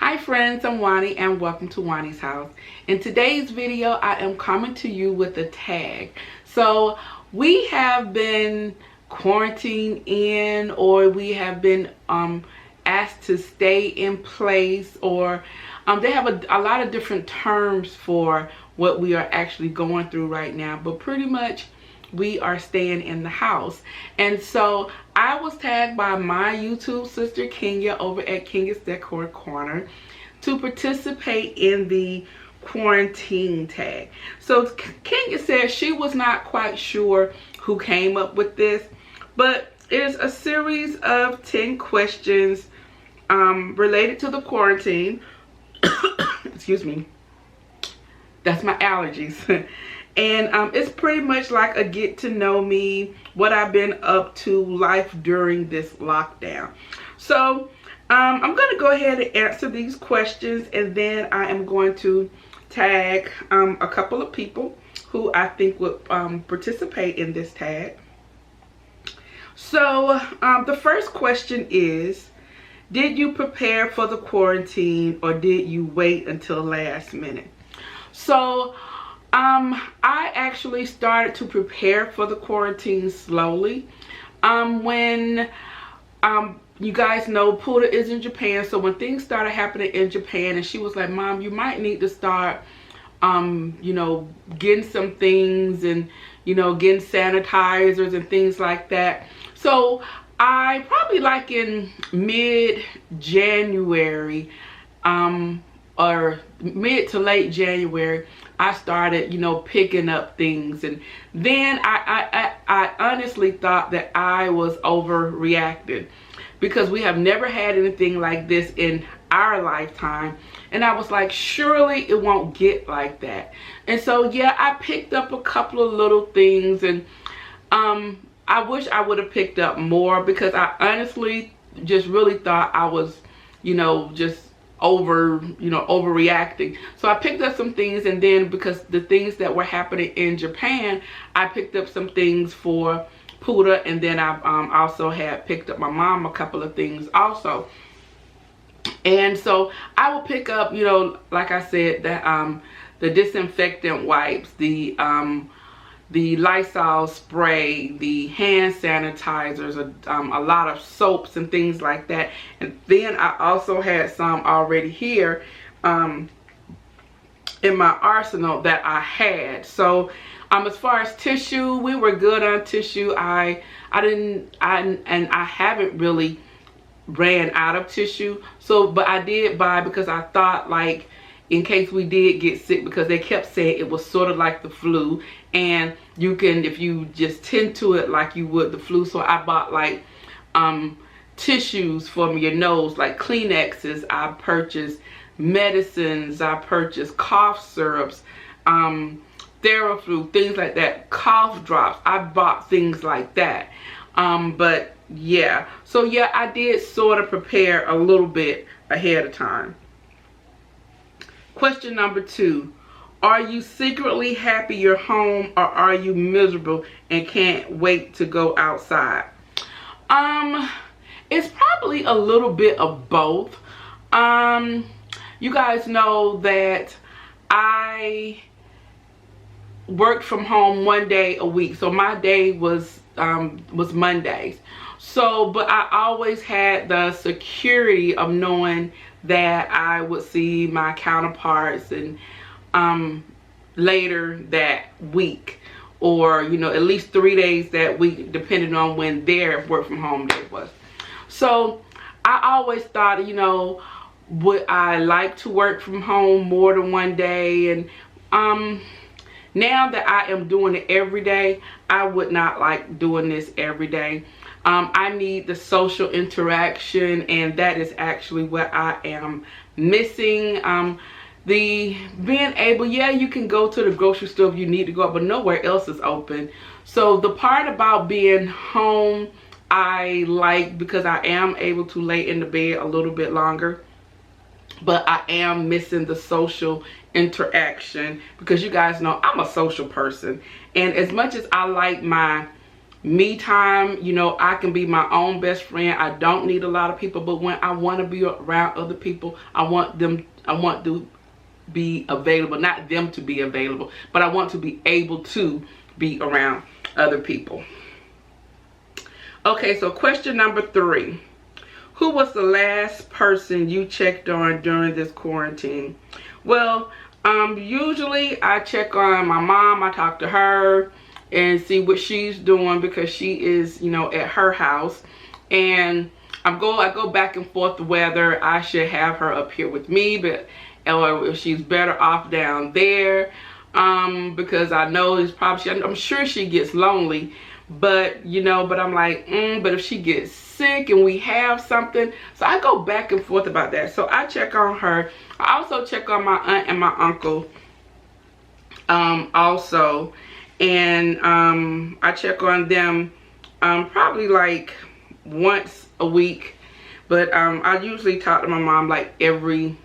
Hi friends, I'm Juani and welcome to Juani's house. In today's video, I am coming to you with a tag. So we have been quarantined in, or we have been asked to stay in place, or they have a lot of different terms for what we are actually going through right now. But pretty much we are staying in the house. And so I was tagged by my YouTube sister Kenya over at Kenya's Decor Corner to participate in the quarantine tag. So Kenya said she was not quite sure who came up with this, but it is a series of 10 questions related to the quarantine. Excuse me, that's my allergies. And it's pretty much like a get to know me, what I've been up to, life during this lockdown. So I'm going to go ahead and answer these questions, and then I am going to tag a couple of people who I think would participate in this tag. So the first question is, did you prepare for the quarantine or did you wait until last minute? So I actually started to prepare for the quarantine slowly. When you guys know Puda is in Japan, so when things started happening in Japan, and she was like, Mom, you might need to start you know, getting some things, and you know, getting sanitizers and things like that. So I probably like in mid-January or mid to late January, I started, you know, picking up things. And then I honestly thought that I was overreacting, because we have never had anything like this in our lifetime. And I was like, surely it won't get like that. And so, yeah, I picked up a couple of little things, and I wish I would have picked up more, because I honestly just really thought I was, you know, just overreacting. So I picked up some things, and then because the things that were happening in Japan, I picked up some things for Puda, and then I also had picked up my mom a couple of things also. And so I will pick up, you know, like I said, that the disinfectant wipes, the Lysol spray, the hand sanitizers, a lot of soaps and things like that. And then I also had some already here in my arsenal that I had. So as far as tissue, we were good on tissue. I haven't really ran out of tissue. So, but I did buy, because I thought, like, in case we did get sick, because they kept saying it was sort of like the flu, and you can, if you just tend to it like you would the flu. So I bought like tissues for your nose, like Kleenexes. I purchased medicines. I purchased cough syrups, Theraflu, things like that, cough drops. I bought things like that. But yeah, so yeah, I did sort of prepare a little bit ahead of time. Question number 2. Are you secretly happy you're home, or are you miserable and can't wait to go outside? It's probably a little bit of both. You guys know that I worked from home one day a week, so my day was Mondays. So, but I always had the security of knowing that I would see my counterparts and later that week, or you know, at least 3 days that week, depending on when their work from home day was. So I always thought, you know, would I like to work from home more than one day? And now that I am doing it every day, I would not like doing this every day. I need the social interaction, and that is actually what I am missing. The being able, yeah, you can go to the grocery store if you need to go, but nowhere else is open. So the part about being home, I like, because I am able to lay in the bed a little bit longer. But I am missing the social interaction, because you guys know I'm a social person. And as much as I like my me time. You know, I can be my own best friend. I don't need a lot of people, but when I want to be around other people, I want to be available, not them to be available, but I want to be able to be around other people. Okay, so question number 3. Who was the last person you checked on during this quarantine? Well, usually I check on my mom. I talk to her and see what she's doing, because she is, you know, at her house, and I go back and forth whether I should have her up here with me, or if she's better off down there, because I know it's probably, I'm sure she gets lonely, but you know, but I'm like, but if she gets sick and we have something, so I go back and forth about that. So I check on her. I also check on my aunt and my uncle also, and I check on them probably like once a week, but I usually talk to my mom like every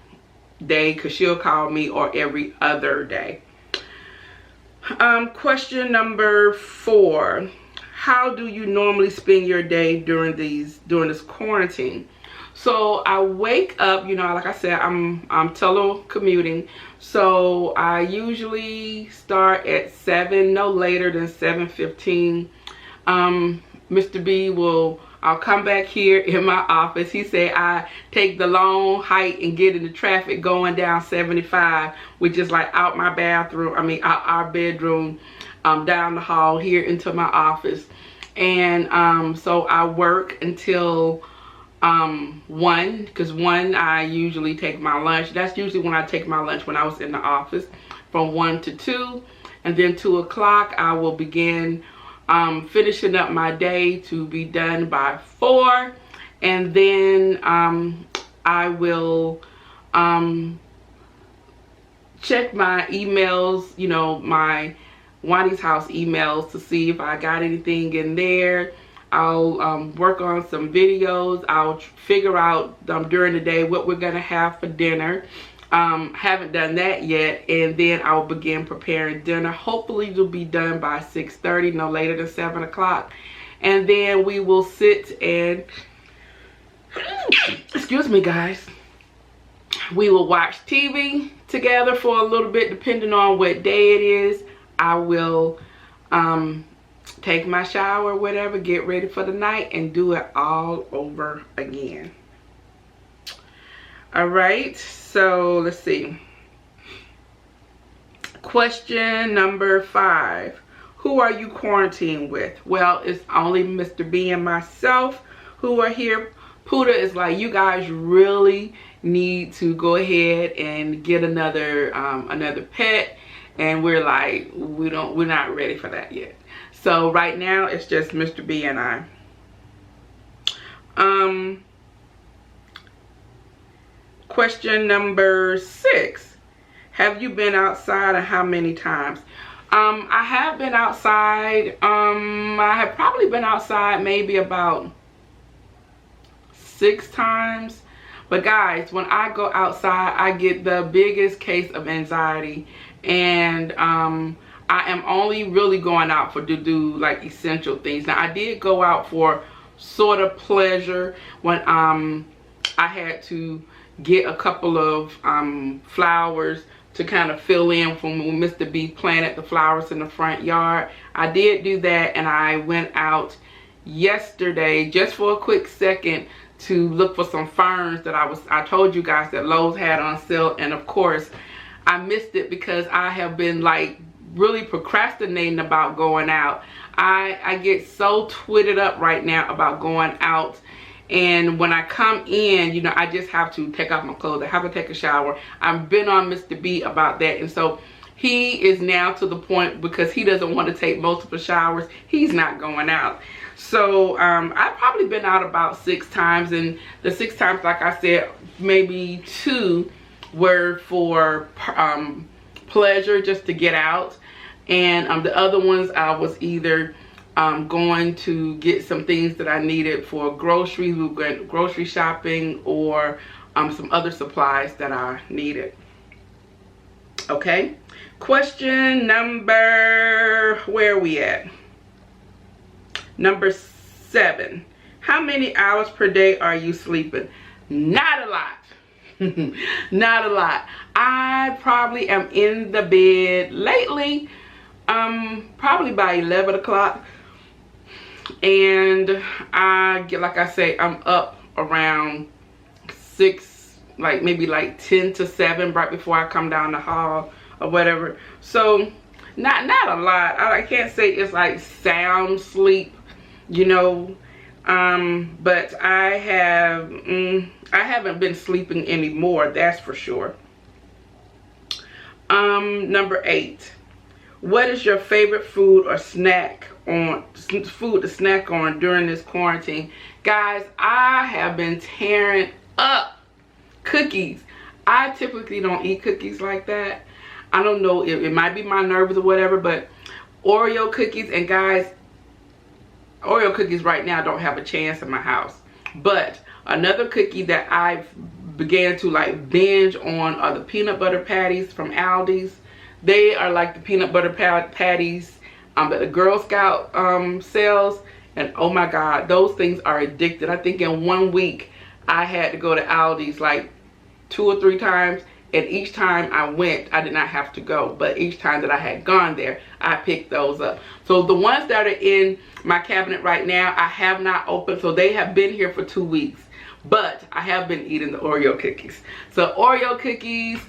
day, because she'll call me, or every other day. Question number 4. How do you normally spend your day during this quarantine? So I wake up, you know, like I said, I'm telecommuting, so I usually start at 7, no later than 7:15. Mr. B I'll come back here in my office. He said I take the long hike and get in the traffic going down 75, which is like out my bathroom, out our bedroom, down the hall here into my office. And so I work until 1, because 1 I usually take my lunch. That's usually when I take my lunch when I was in the office, from 1 to 2. And then 2 o'clock I will begin finishing up my day to be done by 4. And then I will check my emails, you know, my Juani's house emails, to see if I got anything in there. I'll work on some videos. I'll figure out during the day what we're gonna have for dinner. Haven't done that yet, and then I'll begin preparing dinner. Hopefully it'll be done by 6:30, no later than 7 o'clock. And then we will sit and excuse me guys, we will watch TV together for a little bit, depending on what day it is. I will take my shower, whatever, get ready for the night, and do it all over again. All right, so let's see. Question number 5. Who are you quarantined with? Well, it's only Mr. B and myself who are here. Puda is like, you guys really need to go ahead and get another pet, and we're like, we're not ready for that yet. So right now it's just Mr. B and I. Question number 6. Have you been outside, and how many times? I have been outside. I have probably been outside maybe about 6 times. But guys, when I go outside, I get the biggest case of anxiety, and I am only really going out to do like essential things. Now, I did go out for sort of pleasure when I had to get a couple of flowers to kind of fill in from when Mr. B planted the flowers in the front yard. I did do that, and I went out yesterday just for a quick second to look for some ferns that I told you guys that Lowe's had on sale, and of course I missed it because I have been like really procrastinating about going out. I get so twitted up right now about going out, and when I come in, you know, I just have to take off my clothes. I have to take a shower. I've been on Mr. B about that, and so he is now to the point, because he doesn't want to take multiple showers, he's not going out. So I've probably been out about 6 times, and the 6 times, like I said, maybe 2 were for pleasure, just to get out, and the other ones I was either going to get some things that I needed for groceries, we went grocery shopping, or some other supplies that I needed. Okay, question number, where are we at? Number 7, how many hours per day are you sleeping? Not a lot. Not a lot. I probably am in the bed lately, probably by 11 o'clock. And I get, like I say, I'm up around 6, like maybe like 10 to 7 right before I come down the hall or whatever. So not a lot. I can't say it's like sound sleep, you know, but I haven't been sleeping anymore, that's for sure. Number 8, what is your favorite food or snack food to snack on during this quarantine? Guys, I have been tearing up cookies. I typically don't eat cookies like that. I don't know, it might be my nerves or whatever, but Oreo cookies, and guys, Oreo cookies right now don't have a chance in my house. But another cookie that I've began to like binge on are the peanut butter patties from Aldi's. They are like the peanut butter patties that the Girl Scout sells, and oh my god, those things are addicted. I think in 1 week I had to go to Aldi's like 2 or 3 times, and each time I went, I did not have to go, but each time that I had gone there, I picked those up. So the ones that are in my cabinet right now, I have not opened, so they have been here for 2 weeks, but I have been eating the Oreo cookies. So Oreo cookies.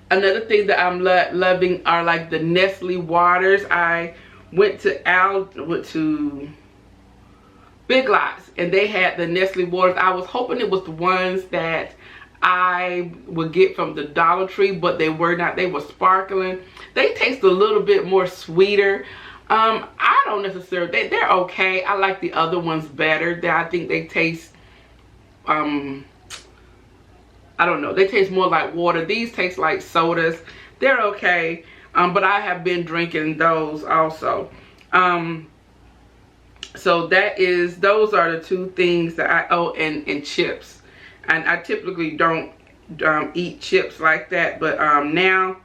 Another thing that I'm loving are like the Nestle waters. I went to Big Lots, and they had the Nestle waters. I was hoping it was the ones that I would get from the Dollar Tree, but they were not. They were sparkling. They taste a little bit more sweeter. I don't necessarily, they're okay. I like the other ones better. I think they taste, I don't know, they taste more like water. These taste like sodas. They're okay, but I have been drinking those also. So those are the 2 things that and chips. And I typically don't eat chips like that, but now,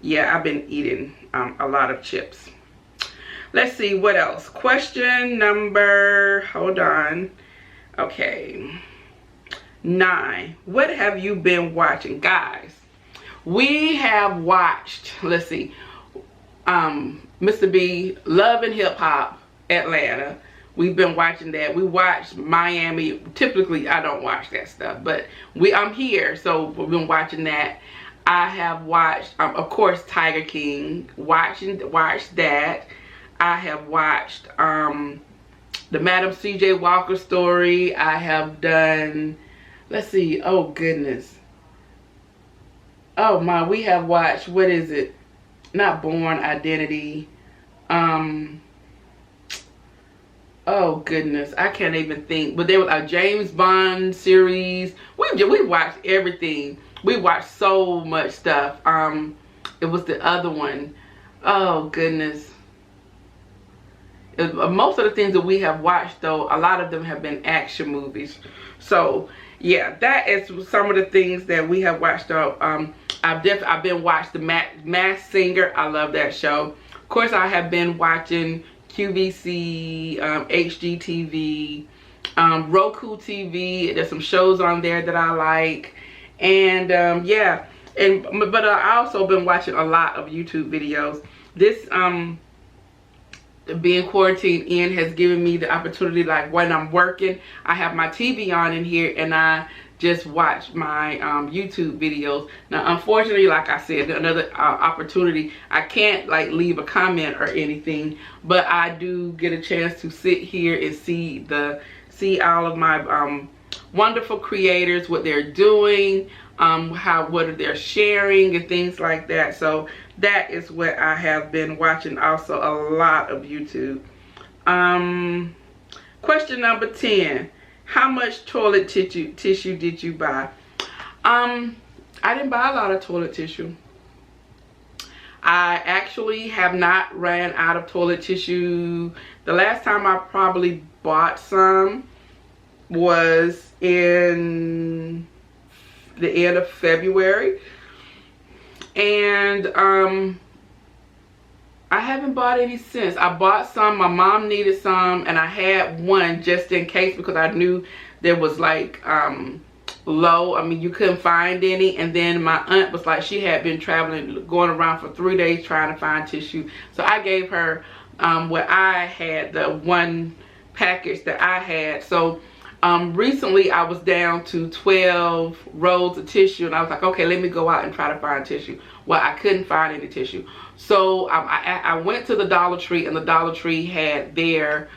yeah, I've been eating a lot of chips. Let's see, what else? Question number, hold on. Okay. 9, what have you been watching? Guys, we have watched, let's see, Mr. B, Love and Hip Hop Atlanta. We've been watching that. We watched Miami. Typically I don't watch that stuff, but I'm here, so we've been watching that. I have watched of course Tiger King, watched that. I have watched the Madam C.J. Walker story. I have done, let's see, oh goodness, oh my, we have watched, what is it, not Born Identity, oh goodness, I can't even think, but there was a James Bond series. We watched everything. We watched so much stuff. It was the other one, oh goodness. Most of the things that we have watched, though, a lot of them have been action movies. So yeah, that is some of the things that we have watched. I've been watching the Masked Singer. I love that show. Of course, I have been watching QVC, HGTV, Roku TV. There's some shows on there that I like, and yeah, but I also been watching a lot of YouTube videos. This being quarantined in has given me the opportunity, like when I'm working, I have my TV on in here and I just watch my YouTube videos. Now unfortunately, like I said, another opportunity, I can't like leave a comment or anything, but I do get a chance to sit here and see all of my wonderful creators, what they're doing, what they're sharing and things like that. So that is what I have been watching, also a lot of YouTube. Question number 10, how much toilet tissue did you buy? I didn't buy a lot of toilet tissue. I actually have not ran out of toilet tissue. The last time I probably bought some was in the end of February, and I haven't bought any since. I bought some. My mom needed some, and I had one just in case because I knew there was like low. I mean, you couldn't find any. And then my aunt was like, she had been traveling, going around for 3 days trying to find tissue. So I gave her what I had, the one package that I had. So recently I was down to 12 rolls of tissue, and I was like, okay, let me go out and try to find tissue. Well, I couldn't find any tissue. So I went to the Dollar Tree, and the Dollar Tree had their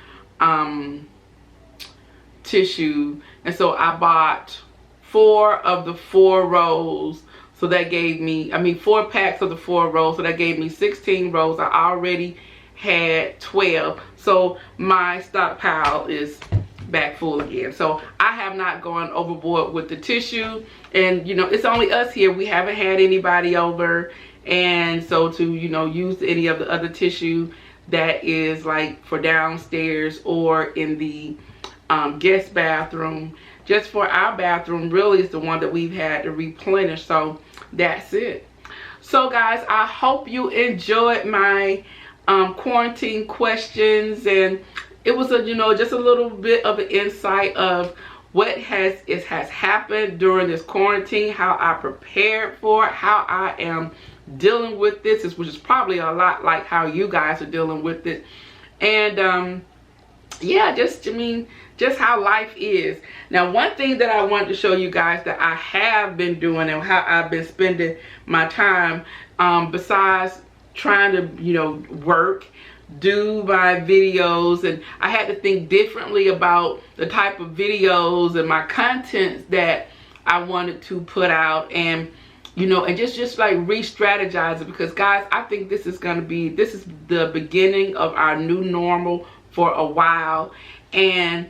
tissue, and so I bought 4 of the 4 rolls. So that gave me, I mean, 4 packs of the 4 rolls, so that gave me 16 rolls. I already had 12, so my stockpile is back full again. So I have not gone overboard with the tissue, and you know, it's only us here. We haven't had anybody over, and so to, you know, use any of the other tissue that is like for downstairs or in the guest bathroom, just for our bathroom really is the one that we've had to replenish. So that's it. So guys, I hope you enjoyed my quarantine questions, and it was a, you know, just a little bit of an insight of what has happened during this quarantine, how I prepared for it, how I am dealing with this, which is probably a lot like how you guys are dealing with it. And yeah, just, I mean, just how life is. Now, one thing that I wanted to show you guys that I have been doing and how I've been spending my time, besides trying to, you know, work, do my videos, and I had to think differently about the type of videos and my content that I wanted to put out, and you know, and just like re-strategize it, because guys, I think this is the beginning of our new normal for a while. And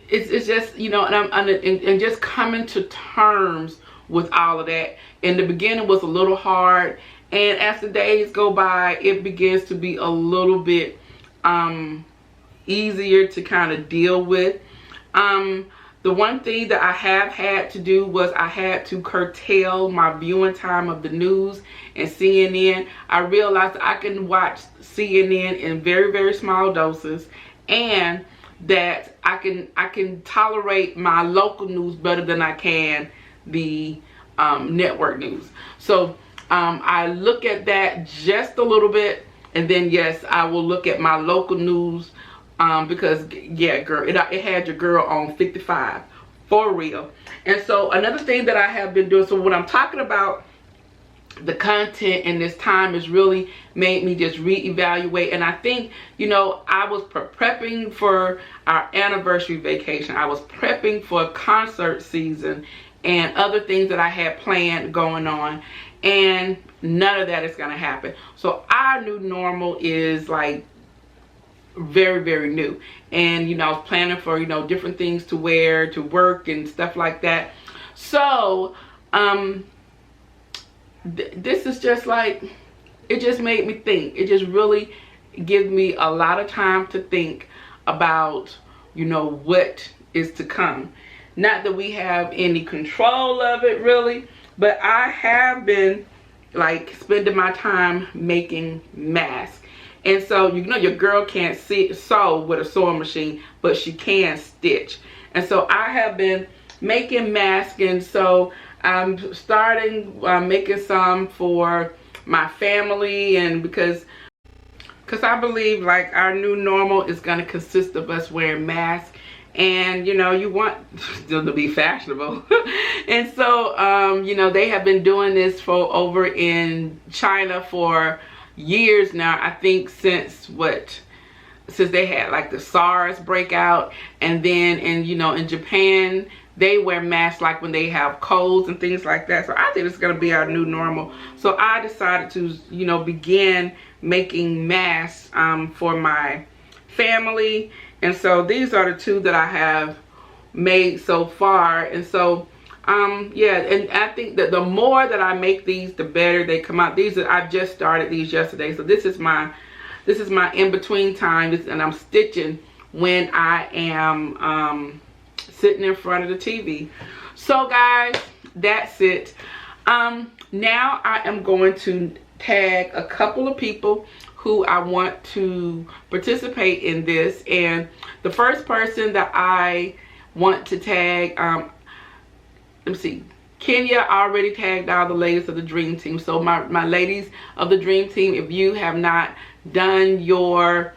it's just, you know, and just coming to terms with all of that. In the beginning was a little hard, and as the days go by, it begins to be a little bit easier to kind of deal with. The one thing that I have had to do was I had to curtail my viewing time of the news and CNN. I realized I can watch CNN in very, very small doses, and that I can tolerate my local news better than I can the network news. So I look at that just a little bit, and then yes, I will look at my local news, because yeah, girl, it had your girl on 55 for real. And so another thing that I have been doing, so when I'm talking about the content in this time, has really made me just reevaluate. And I think, you know, I was prepping for our anniversary vacation, I was prepping for concert season and other things that I had planned going on, and none of that is going to happen. So our new normal is like very, very new. And you know, I was planning for, you know, different things to wear to work and stuff like that. So this is just like, it just made me think. It just really gives me a lot of time to think about, you know, what is to come. Not that we have any control of it really, but I have been like spending my time making masks. And so, you know, your girl can't sew with a sewing machine, but she can stitch. And so I have been making masks, and so I'm starting making some for my family, and because I believe like our new normal is going to consist of us wearing masks, and you know, you want them to be fashionable. And so you know, they have been doing this for over in China for years now. I think since they had like the SARS breakout, and then in Japan they wear masks like when they have colds and things like that. So I think it's going to be our new normal. So I decided to, you know, begin making masks for my family. And so these are the 2 that I have made so far. And so yeah, and I think that the more that I make these, the better they come out. I just started these yesterday, so this is my in-between time, and I'm stitching when I am sitting in front of the TV. So guys, that's it. Now I am going to tag a couple of people who I want to participate in this. And the first person that I want to tag, let me see, Kenya already tagged all the ladies of the dream team. So my ladies of the dream team, if you have not done your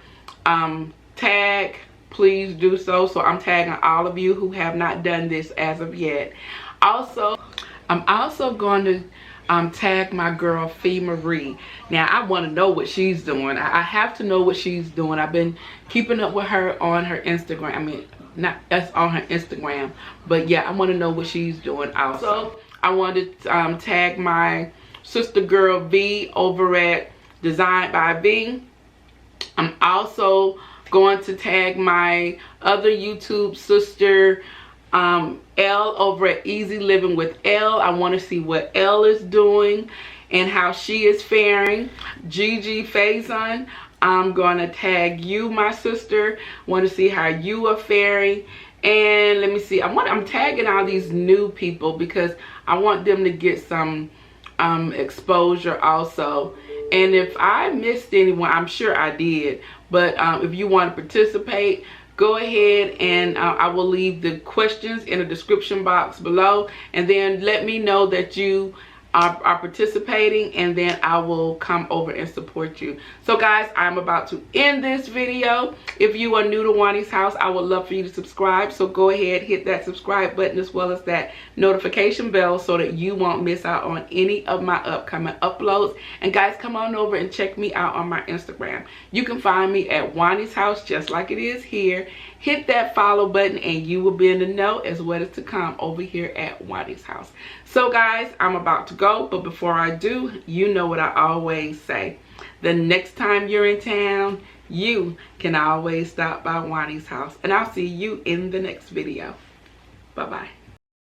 tag, please do so. So I'm tagging all of you who have not done this as of yet. Also, I'm also going to tag my girl Fee Marie. Now I want to know what she's doing. I have to know what she's doing. I've been keeping up with her on her Instagram. I mean, not that's on her Instagram, but yeah, I want to know what she's doing. Also, I want to tag my sister girl V over at Designed by V. I'm also going to tag my other YouTube sister Elle over at Easy Living with Elle. I want to see what Elle is doing and how she is faring. Gigi Faison, I'm going to tag you, my sister. Want to see how you are faring. And let me see, I'm tagging all these new people because I want them to get some exposure also. And if I missed anyone, I'm sure I did, but if you want to participate, go ahead and I will leave the questions in the description box below, and then let me know that you are participating, and then I will come over and support you. So guys, I'm about to end this video. If you are new to Juani's house, I would love for you to subscribe. So go ahead, hit that subscribe button as well as that notification bell so that you won't miss out on any of my upcoming uploads. And guys, come on over and check me out on my Instagram. You can find me at Juani's house just like it is here. Hit that follow button and you will be in the know as what is to come over here at Juani's house. So guys, I'm about to go, but before I do, you know what I always say. The next time you're in town, you can always stop by Juani's house. And I'll see you in the next video. Bye-bye.